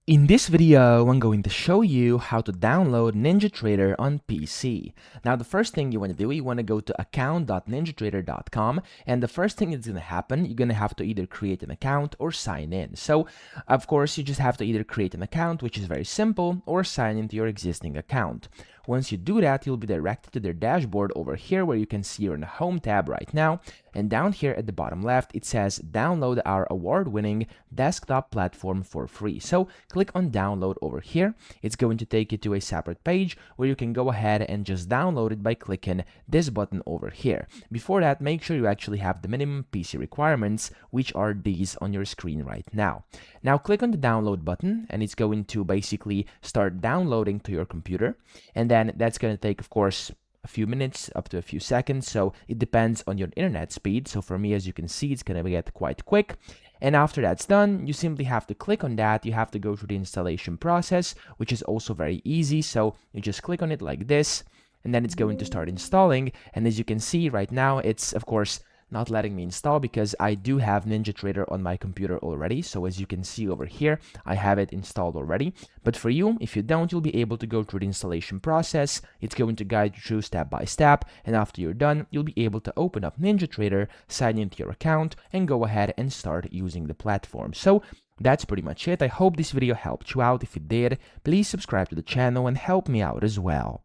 In this video, I'm going to show you how to download NinjaTrader on PC. Now, the first thing you want to do, you want to go to account.ninjatrader.com, and the first thing that's going to happen, you're going to have to either create an account or sign in. So, of course, you just have to either create an account, which is very simple, or sign into your existing account. Once you do that, you'll be directed to their dashboard over here where you can see you're in the home tab right now. And down here at the bottom left, it says download our award-winning desktop platform for free. So click on download over here. It's going to take you to a separate page where you can go ahead and just download it by clicking this button over here. Before that, make sure you actually have the minimum PC requirements, which are these on your screen right now. Now click on the download button and it's going to basically start downloading to your computer. And then that's going to take, of course, a few minutes up to a few seconds, so it depends on your internet speed. So for me, as you can see, it's gonna get quite quick. And after that's done, you simply have to click on that. You have to go through the installation process, which is also very easy. So you just click on it like this, and then it's going to start installing. And as you can see right now, it's of course not letting me install because I do have NinjaTrader on my computer already. So as you can see over here, I have it installed already. But for you, if you don't, you'll be able to go through the installation process. It's going to guide you through step by step. And after you're done, you'll be able to open up NinjaTrader, sign into your account, and go ahead and start using the platform. So that's pretty much it. I hope this video helped you out. If it did, please subscribe to the channel and help me out as well.